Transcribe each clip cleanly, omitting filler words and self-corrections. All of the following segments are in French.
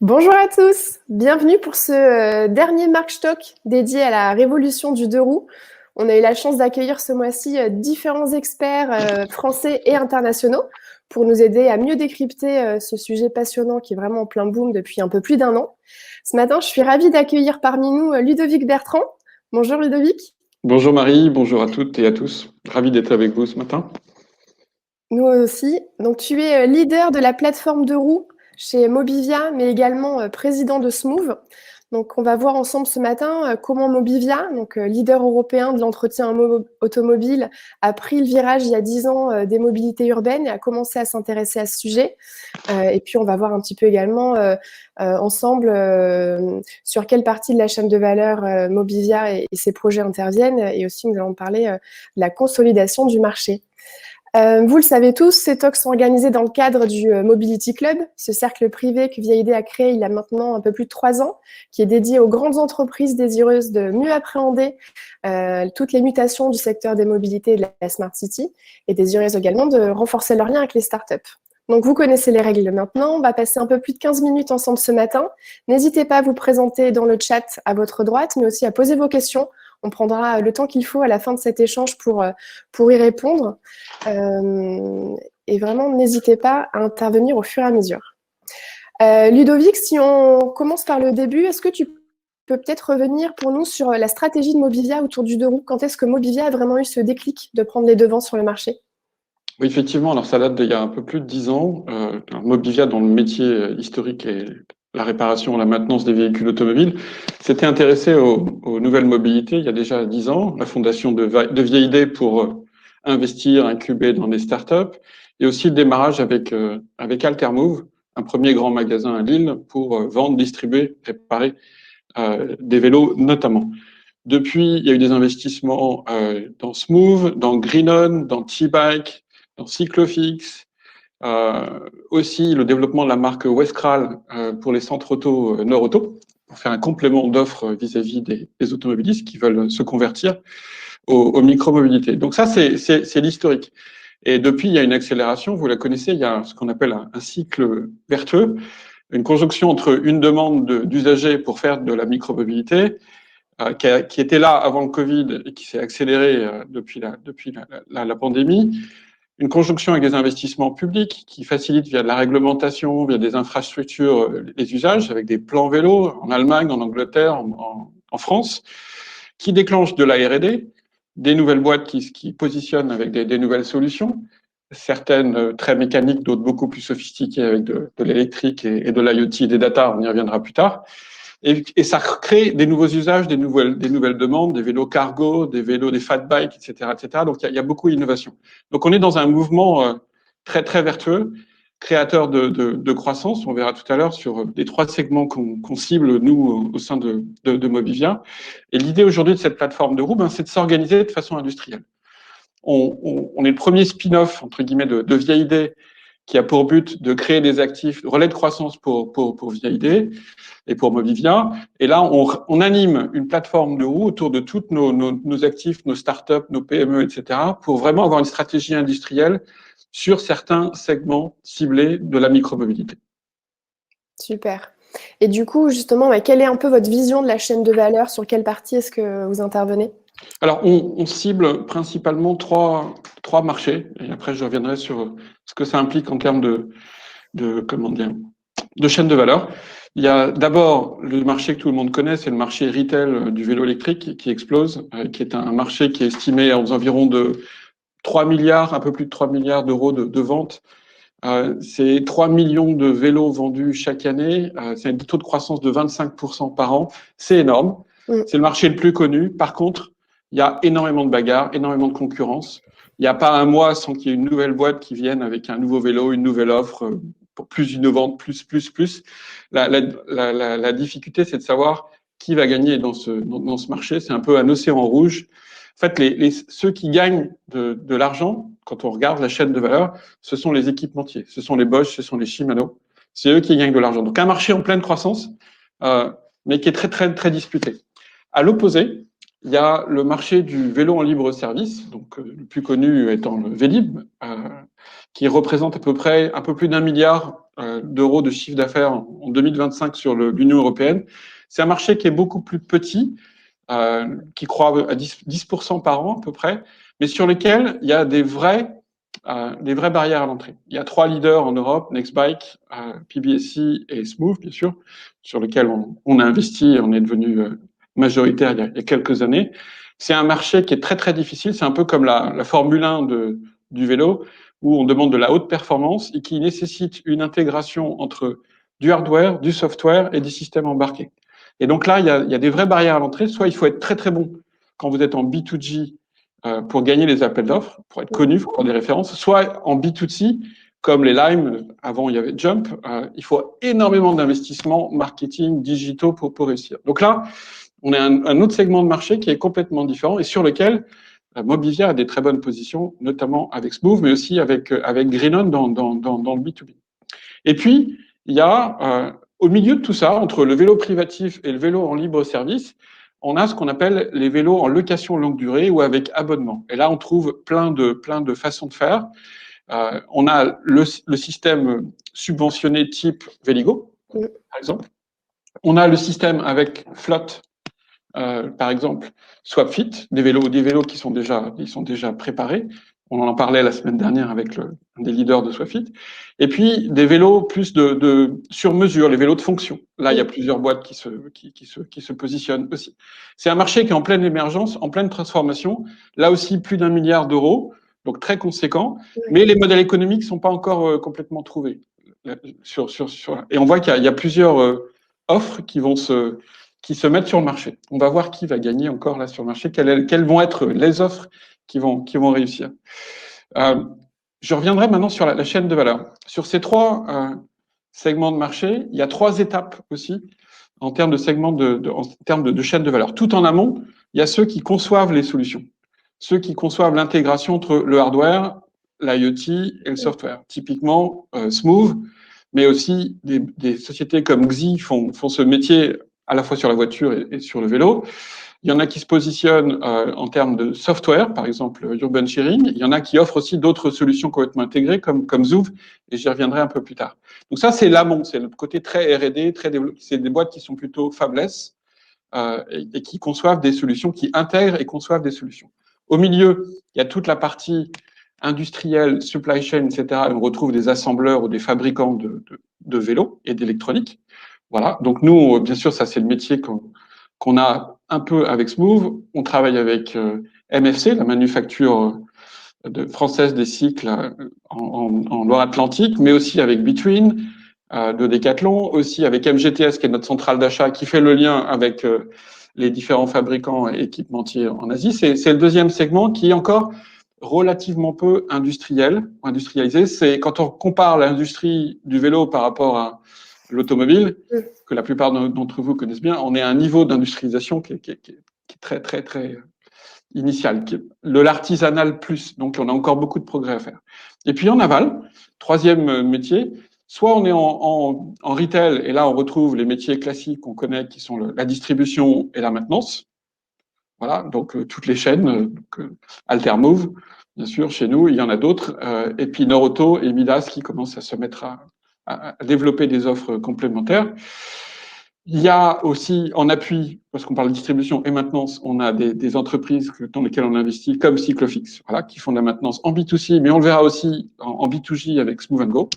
Bonjour à tous, bienvenue pour ce dernier Mark Stock dédié à la révolution du deux roues. On a eu la chance d'accueillir ce mois-ci différents experts français et internationaux pour nous aider à mieux décrypter ce sujet passionnant qui est vraiment en plein boom depuis un peu plus d'un an. Ce matin, je suis ravie d'accueillir parmi nous Ludovic Bertrand. Bonjour Ludovic. Bonjour Marie, bonjour à toutes et à tous. Ravi d'être avec vous ce matin. Nous aussi. Donc, tu es leader de la plateforme de roues chez Mobivia, mais également président de Smooth. Donc, on va voir ensemble ce matin comment Mobivia, donc leader européen de l'entretien automobile, a pris le virage il y a 10 ans des mobilités urbaines et a commencé à s'intéresser à ce sujet. Et puis, on va voir un petit peu également ensemble sur quelle partie de la chaîne de valeur Mobivia et ses projets interviennent. Et aussi, nous allons parler de la consolidation du marché. Vous le savez tous, ces talks sont organisés dans le cadre du Mobility Club, ce cercle privé que Via a créé il y a maintenant un peu plus de 3 ans, qui est dédié aux grandes entreprises désireuses de mieux appréhender toutes les mutations du secteur des mobilités et de la Smart City, et désireuses également de renforcer leur lien avec les startups. Donc vous connaissez les règles maintenant, on va passer un peu plus de 15 minutes ensemble ce matin. N'hésitez pas à vous présenter dans le chat à votre droite, mais aussi à poser vos questions. On prendra le temps qu'il faut à la fin de cet échange pour y répondre. Et vraiment, n'hésitez pas à intervenir au fur et à mesure. Ludovic, si on commence par le début, est-ce que tu peux peut-être revenir pour nous sur la stratégie de Mobivia autour du deux roues? Quand est-ce que Mobivia a vraiment eu ce déclic de prendre les devants sur le marché? Oui, effectivement, alors ça date d'il y a un peu plus de 10 ans. Mobivia, dont le métier historique est la réparation et la maintenance des véhicules automobiles, s'était intéressé aux nouvelles mobilités il y a déjà 10 ans. La fondation de Vieille Idée pour investir, incuber dans des startups, et aussi le démarrage avec Altermove, un premier grand magasin à Lille pour vendre, distribuer, réparer des vélos notamment. Depuis, il y a eu des investissements dans Smooth, dans Greenon, dans T-Bike, dans Cyclofix, aussi le développement de la marque Westral pour les centres auto Nord Auto, pour faire un complément d'offres vis-à-vis des automobilistes qui veulent se convertir aux micromobilités. Donc ça, c'est l'historique. Et depuis, il y a une accélération, vous la connaissez, il y a ce qu'on appelle un cycle vertueux, une conjonction entre une demande d'usagers pour faire de la micromobilité, qui était là avant le Covid et qui s'est accéléré depuis la pandémie, une conjonction avec des investissements publics qui facilitent via de la réglementation, via des infrastructures, les usages, avec des plans vélos en Allemagne, en Angleterre, en France, qui déclenchent de la R&D, des nouvelles boîtes qui positionnent avec des nouvelles solutions, certaines très mécaniques, d'autres beaucoup plus sophistiquées avec de l'électrique et de l'IoT et des data, on y reviendra plus tard. Et ça crée des nouveaux usages, des nouvelles demandes, des vélos cargo, des vélos, des fat bikes, etc., etc. Donc, il y a beaucoup d'innovation. Donc, on est dans un mouvement très, très vertueux, créateur de croissance. On verra tout à l'heure sur les 3 segments qu'on cible, nous, au sein de Mobivia. Et l'idée aujourd'hui de cette plateforme de roue, c'est de s'organiser de façon industrielle. On est le premier spin-off, entre guillemets, de Vieille Idée, qui a pour but de créer des actifs, relais de croissance pour Vieille Idée et pour Mobivia. Et là, on anime une plateforme de roue autour de tous nos actifs, nos startups, nos PME, etc., pour vraiment avoir une stratégie industrielle sur certains segments ciblés de la micromobilité. Super. Et du coup, justement, quelle est un peu votre vision de la chaîne de valeur? Sur quelle partie est-ce que vous intervenez? Alors, on cible principalement trois marchés, et après je reviendrai sur ce que ça implique en termes comment dire, de chaîne de valeur. Il y a d'abord le marché que tout le monde connaît, c'est le marché retail du vélo électrique qui explose, qui est un marché qui est estimé aux environs de 3 milliards, un peu plus de 3 milliards d'euros de ventes. C'est 3 millions de vélos vendus chaque année. C'est un taux de croissance de 25% par an. C'est énorme. Mm. C'est le marché le plus connu. Par contre, il y a énormément de bagarres, énormément de concurrence. Il n'y a pas un mois sans qu'il y ait une nouvelle boîte qui vienne avec un nouveau vélo, une nouvelle offre, plus innovante, plus. La difficulté, c'est de savoir qui va gagner dans ce marché. C'est un peu un océan rouge. En fait, ceux qui gagnent de l'argent, quand on regarde la chaîne de valeur, ce sont les équipementiers, ce sont les Bosch, ce sont les Shimano. C'est eux qui gagnent de l'argent. Donc un marché en pleine croissance, mais qui est très, très, très disputé. À l'opposé, il y a le marché du vélo en libre service, donc le plus connu étant le Vélib, qui représente à peu près un peu plus d'1 milliard d'euros de chiffre d'affaires en 2025 sur l'Union européenne. C'est un marché qui est beaucoup plus petit, qui croît à 10% par an à peu près, mais sur lequel il y a des vraies barrières à l'entrée. Il y a 3 leaders en Europe, Nextbike, PBSC et Smooth, bien sûr, sur lesquels on a investi et on est devenu majoritaire il y a quelques années. C'est un marché qui est très très difficile, c'est un peu comme la Formule 1 du vélo, où on demande de la haute performance et qui nécessite une intégration entre du hardware, du software et des systèmes embarqués. Et donc là, il y a des vraies barrières à l'entrée. Soit il faut être très très bon quand vous êtes en B2G pour gagner les appels d'offres, pour être connu, pour avoir des références, soit en B2C, comme les Lime, avant il y avait Jump, il faut énormément d'investissements marketing, digitaux pour réussir. Donc là, on a un autre segment de marché qui est complètement différent et sur lequel Mobivia a des très bonnes positions, notamment avec Smooth, mais aussi avec Greenon dans le B2B. Et puis, il y a au milieu de tout ça, entre le vélo privatif et le vélo en libre service, on a ce qu'on appelle les vélos en location longue durée ou avec abonnement. Et là, on trouve plein de façons de faire. On a le système subventionné type Véligo, par exemple. On a le système avec flotte, par exemple SwapFit, des vélos qui sont déjà préparés. On en parlait la semaine dernière avec un des leaders de SwapFit. Et puis des vélos plus de sur mesure, les vélos de fonction. Là, il y a plusieurs boîtes qui se positionnent aussi. C'est un marché qui est en pleine émergence, en pleine transformation. Là aussi, plus d'1 milliard d'euros, donc très conséquent. Mais les modèles économiques sont pas encore complètement trouvés. Et on voit qu'il y a plusieurs offres qui se mettent sur le marché. On va voir qui va gagner encore là sur le marché, quelles vont être les offres qui vont réussir. Je reviendrai maintenant sur la chaîne de valeur. Sur ces 3 segments de marché, il y a 3 étapes aussi en termes de segments en termes de chaîne de valeur. Tout en amont, il y a ceux qui conçoivent les solutions, ceux qui conçoivent l'intégration entre le hardware, l'IoT et le software. Typiquement, Smooth, mais aussi des sociétés comme Xi font ce métier à la fois sur la voiture et sur le vélo. Il y en a qui se positionnent en termes de software, par exemple Urban Sharing. Il y en a qui offrent aussi d'autres solutions complètement intégrées, comme Zouv, et j'y reviendrai un peu plus tard. Donc ça, c'est l'amont, c'est le côté très R&D, très développé. C'est des boîtes qui sont plutôt fabless et qui conçoivent des solutions, qui intègrent et conçoivent des solutions. Au milieu, il y a toute la partie industrielle, supply chain, etc. Et on retrouve des assembleurs ou des fabricants de vélos et d'électronique. Voilà. Donc nous, bien sûr, ça c'est le métier qu'on a un peu avec Smooth. On travaille avec MFC, la manufacture française des cycles en Loire-Atlantique, mais aussi avec Between de Decathlon, aussi avec MGTS, qui est notre centrale d'achat, qui fait le lien avec les différents fabricants et équipementiers en Asie. C'est le deuxième segment qui est encore relativement peu industrialisé. C'est quand on compare l'industrie du vélo par rapport à l'automobile, que la plupart d'entre vous connaissent bien, on est à un niveau d'industrialisation qui est très, très, très initial, de l'artisanal plus. Donc, on a encore beaucoup de progrès à faire. Et puis, en aval, troisième métier, soit on est en retail, et là, on retrouve les métiers classiques qu'on connaît, qui sont la distribution et la maintenance. Voilà, donc toutes les chaînes, Altermove, bien sûr, chez nous, il y en a d'autres, et puis Norauto et Midas qui commencent à se mettre à développer des offres complémentaires. Il y a aussi en appui, parce qu'on parle de distribution et maintenance, on a des entreprises dans lesquelles on investit, comme Cyclofix, voilà, qui font de la maintenance en B2C, mais on le verra aussi en B2G avec Smooth & Go.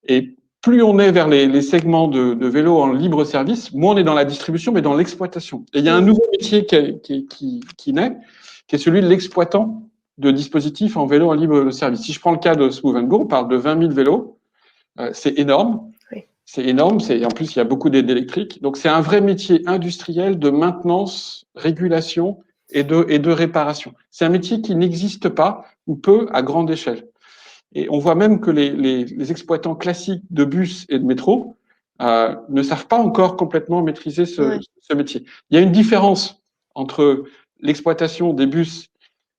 Et plus on est vers les segments de vélo en libre service, moins on est dans la distribution, mais dans l'exploitation. Et il y a un nouveau métier qui naît, qui est celui de l'exploitant de dispositifs en vélo en libre service. Si je prends le cas de Smooth & Go, on parle de 20 000 vélos, c'est énorme. Oui. C'est énorme, en plus il y a beaucoup d'aides électriques. Donc c'est un vrai métier industriel de maintenance, régulation et de réparation. C'est un métier qui n'existe pas ou peu à grande échelle. Et on voit même que les exploitants classiques de bus et de métro ne savent pas encore complètement maîtriser ce métier. Il y a une différence entre l'exploitation des bus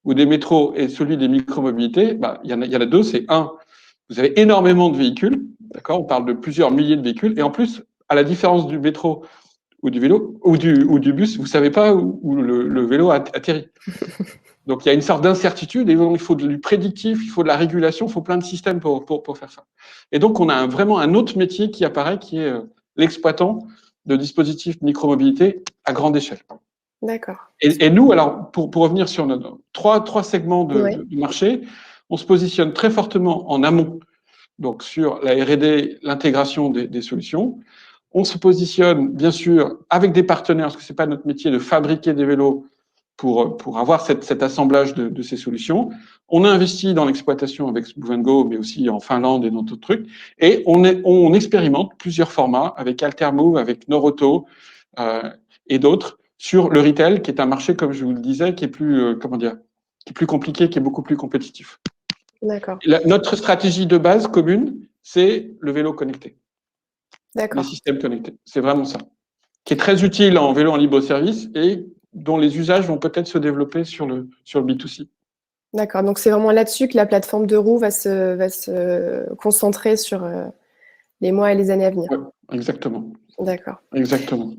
ou des métros et celui des micromobilités. Il y en a deux. C'est un, vous avez énormément de véhicules, d'accord ? On parle de plusieurs milliers de véhicules. Et en plus, à la différence du métro ou du vélo ou du bus, vous savez pas où le vélo atterrit. Donc, il y a une sorte d'incertitude et donc, il faut du prédictif, il faut de la régulation, il faut plein de systèmes pour faire ça. Et donc, on a vraiment un autre métier qui apparaît, qui est l'exploitant de dispositifs micromobilité à grande échelle. D'accord. Et nous, alors, pour revenir sur nos trois segments Ouais. du marché, on se positionne très fortement en amont, donc sur la R&D, l'intégration des solutions. On se positionne, bien sûr, avec des partenaires, parce que c'est pas notre métier de fabriquer des vélos pour avoir cet assemblage de ces solutions. On a investi dans l'exploitation avec Move & Go, mais aussi en Finlande et dans d'autres trucs. Et on expérimente plusieurs formats avec Altermove, avec Norauto et d'autres sur le retail, qui est un marché, comme je vous le disais, qui est plus, qui est plus compliqué, qui est beaucoup plus compétitif. D'accord. Notre stratégie de base commune, c'est le vélo connecté, les D'accord. systèmes connectés. C'est vraiment ça, qui est très utile en vélo en libre service et dont les usages vont peut-être se développer sur le B2C. D'accord. Donc, c'est vraiment là-dessus que la plateforme de roue va se concentrer sur les mois et les années à venir. Ouais, exactement. D'accord. Exactement.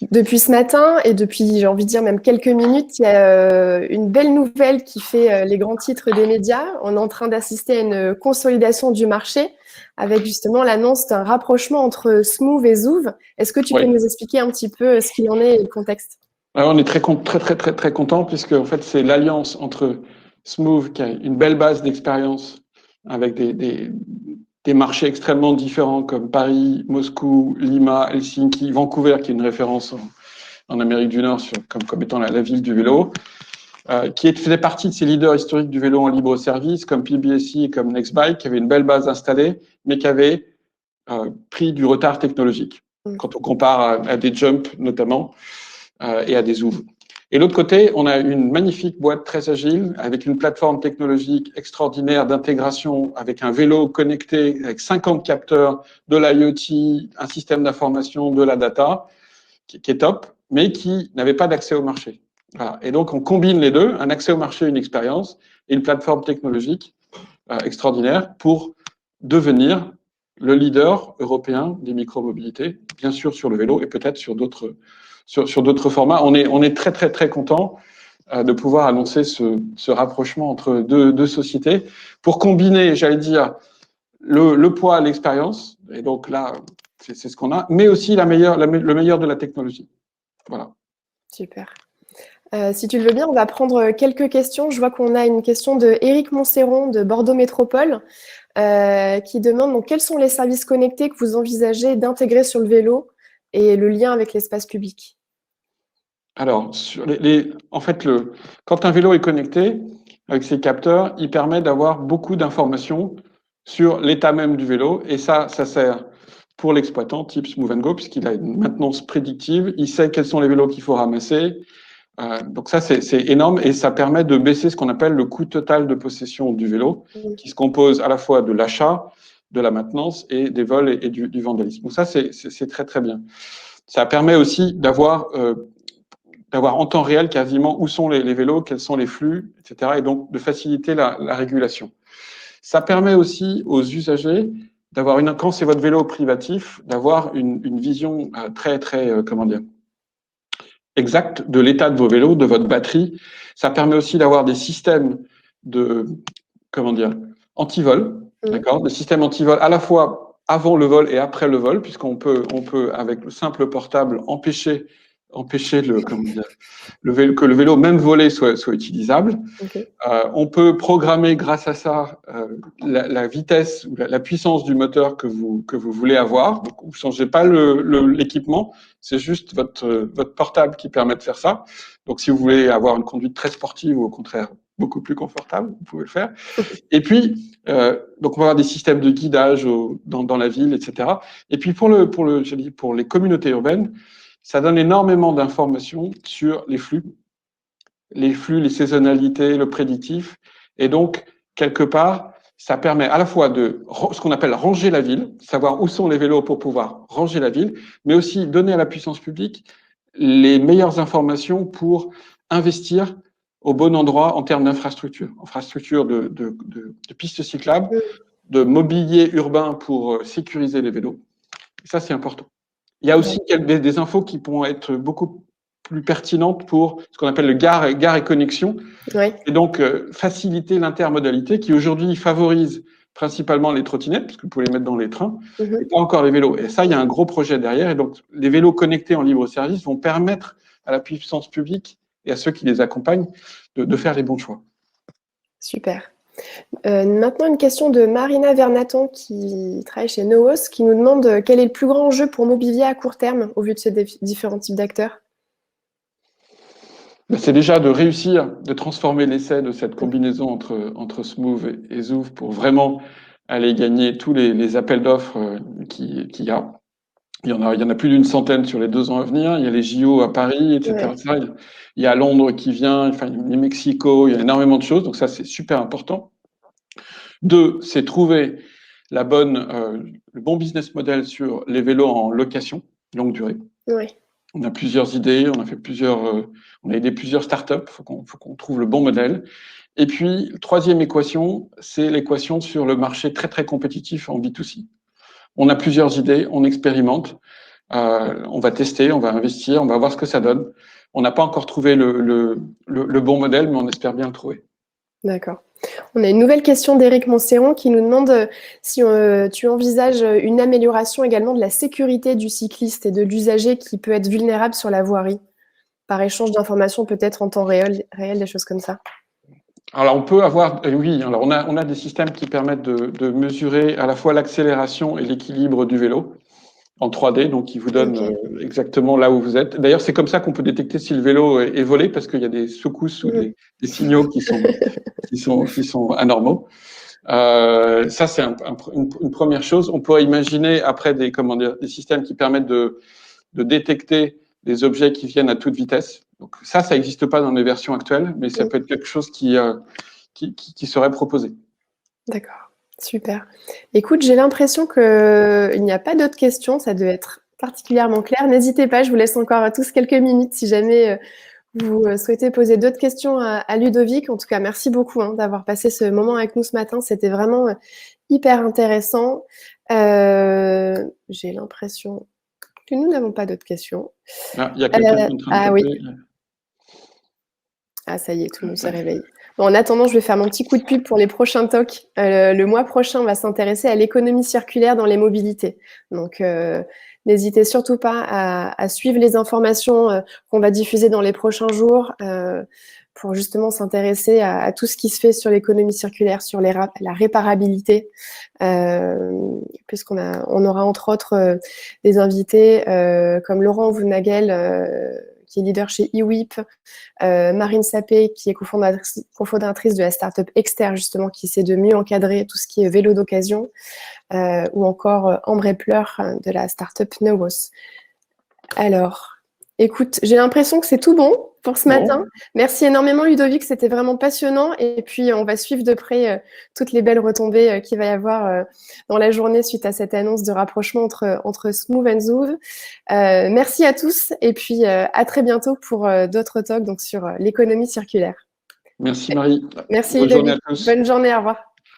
Depuis ce matin et depuis, j'ai envie de dire, même quelques minutes, il y a une belle nouvelle qui fait les grands titres des médias. On est en train d'assister à une consolidation du marché avec justement l'annonce d'un rapprochement entre Smoove et Zouv. Est-ce que tu peux Ouais. nous expliquer un petit peu ce qu'il en est et le contexte? Alors, on est très content puisque en fait c'est l'alliance entre Smoove qui a une belle base d'expérience avec des marchés extrêmement différents comme Paris, Moscou, Lima, Helsinki, Vancouver qui est une référence en Amérique du Nord comme étant la ville du vélo, faisait partie de ces leaders historiques du vélo en libre service comme PBSI et comme Nextbike qui avaient une belle base installée mais qui avaient pris du retard technologique quand on compare à des jumps notamment et à des Zouv. Et l'autre côté, on a une magnifique boîte très agile avec une plateforme technologique extraordinaire d'intégration avec un vélo connecté avec 50 capteurs, de l'IoT, un système d'information, de la data qui est top, mais qui n'avait pas d'accès au marché. Voilà. Et donc, on combine les deux, un accès au marché, une expérience et une plateforme technologique extraordinaire pour devenir le leader européen des micromobilités, bien sûr sur le vélo et peut-être sur d'autres formats. On est très content de pouvoir annoncer ce rapprochement entre deux sociétés pour combiner, j'allais dire, le poids, l'expérience, et donc là, c'est ce qu'on a, mais aussi le meilleur de la technologie. Voilà. Super. Si tu le veux bien, on va prendre quelques questions. Je vois qu'on a une question de Éric Montserron de Bordeaux Métropole qui demande donc, quels sont les services connectés que vous envisagez d'intégrer sur le vélo et le lien avec l'espace public? Alors, en fait, quand un vélo est connecté avec ses capteurs, il permet d'avoir beaucoup d'informations sur l'état même du vélo et ça sert pour l'exploitant type Move & Go puisqu'il a une maintenance prédictive, il sait quels sont les vélos qu'il faut ramasser. Donc ça, c'est énorme et ça permet de baisser ce qu'on appelle le coût total de possession du vélo qui se compose à la fois de l'achat, de la maintenance et des vols et du vandalisme. Donc ça, c'est très bien. Ça permet aussi d'avoir en temps réel quasiment où sont les vélos, quels sont les flux, etc. Et donc de faciliter la régulation. Ça permet aussi aux usagers d'avoir quand c'est votre vélo privatif, d'avoir une vision très comment dire, exacte de l'état de vos vélos, de votre batterie. Ça permet aussi d'avoir des systèmes de comment dire anti-vol, d'accord, des systèmes anti-vol à la fois avant le vol et après le vol, puisqu'on peut avec le simple portable empêcher comment dire, que le vélo, même volé, soit utilisable. Okay. On peut programmer grâce à ça la vitesse ou la puissance du moteur que vous voulez avoir. Donc, vous ne changez pas l'équipement, c'est juste votre portable qui permet de faire ça. Donc, si vous voulez avoir une conduite très sportive ou au contraire beaucoup plus confortable, vous pouvez le faire. Et puis, donc on va avoir des systèmes de guidage dans la ville, etc. Et puis pour les communautés urbaines, ça donne énormément d'informations sur les flux, les saisonnalités, le prédictif. Et donc, quelque part, ça permet à la fois de ce qu'on appelle ranger la ville, savoir où sont les vélos pour pouvoir ranger la ville, mais aussi donner à la puissance publique les meilleures informations pour investir au bon endroit en termes d'infrastructure, de pistes cyclables, de mobilier urbain pour sécuriser les vélos. Et ça, c'est important. Il y a aussi des infos qui pourront être beaucoup plus pertinente pour ce qu'on appelle le gare et connexion. Oui. Et donc, faciliter l'intermodalité qui aujourd'hui favorise principalement les trottinettes, parce que vous pouvez les mettre dans les trains, et pas encore les vélos. Et ça, il y a un gros projet derrière. Et donc, les vélos connectés en libre service vont permettre à la puissance publique et à ceux qui les accompagnent de faire les bons choix. Super. Maintenant, une question de Marina Vernaton qui travaille chez Noos, qui nous demande quel est le plus grand enjeu pour Mobivia à court terme au vu de ces différents types d'acteurs. C'est déjà de réussir, de transformer l'essai de cette combinaison entre Smooth et Zoov pour vraiment aller gagner tous les appels d'offres qu'il y a. Il y en a plus d'une centaine sur les 2 ans à venir. Il y a les JO à Paris, etc. Ouais. Il y a Londres qui vient, enfin, il y a Mexico, il y a énormément de choses. Donc ça, c'est super important. 2, c'est trouver le bon business model sur les vélos en location, longue durée. Ouais. On a plusieurs idées, on a aidé plusieurs startups. Faut qu'on trouve le bon modèle. Et puis, troisième équation, c'est l'équation sur le marché très, très compétitif en B2C. On a plusieurs idées, on expérimente, on va tester, on va investir, on va voir ce que ça donne. On n'a pas encore trouvé le bon modèle, mais on espère bien le trouver. D'accord. On a une nouvelle question d'Éric Montserron qui nous demande si tu envisages une amélioration également de la sécurité du cycliste et de l'usager qui peut être vulnérable sur la voirie, par échange d'informations peut-être en temps réel, des choses comme ça. Alors, on peut avoir, oui, alors on a des systèmes qui permettent de mesurer à la fois l'accélération et l'équilibre du vélo en 3D, donc qui vous donne exactement là où vous êtes. D'ailleurs, c'est comme ça qu'on peut détecter si le vélo est volé, parce qu'il y a des secousses ou des signaux qui sont anormaux. Ça, c'est une première chose. On pourrait imaginer après des systèmes qui permettent de détecter des objets qui viennent à toute vitesse. Donc ça n'existe pas dans les versions actuelles, mais ça peut être quelque chose qui serait proposé. D'accord, super. Écoute, j'ai l'impression qu'il n'y a pas d'autres questions, ça devait être particulièrement clair. N'hésitez pas, je vous laisse encore tous quelques minutes si jamais vous souhaitez poser d'autres questions à Ludovic. En tout cas, merci beaucoup d'avoir passé ce moment avec nous ce matin. C'était vraiment hyper intéressant. J'ai l'impression que nous n'avons pas d'autres questions. Ah, il y a quelqu'un qui est en train de taper. Oui. Ah, ça y est, tout le monde s'est réveillé. Bon, en attendant, je vais faire mon petit coup de pub pour les prochains talks. Le mois prochain, on va s'intéresser à l'économie circulaire dans les mobilités. Donc, n'hésitez surtout pas à suivre les informations qu'on va diffuser dans les prochains jours pour justement s'intéresser à tout ce qui se fait sur l'économie circulaire, sur la réparabilité, puisqu'on aura entre autres des invités comme Laurent Vounagel, qui est leader chez eWhip, Marine Sapé, qui est cofondatrice de la startup Exter, justement, qui essaie de mieux encadrer tout ce qui est vélo d'occasion, ou encore Ambre Epler de la startup Noos. Alors, écoute, j'ai l'impression que c'est tout bon pour ce matin. Merci énormément, Ludovic, c'était vraiment passionnant. Et puis, on va suivre de près toutes les belles retombées qu'il va y avoir dans la journée suite à cette annonce de rapprochement entre Smooth et Zoov. Merci à tous et puis à très bientôt pour d'autres talks donc, sur l'économie circulaire. Merci Marie. Merci Bonne journée Ludovic. à tous. Bonne journée, au revoir.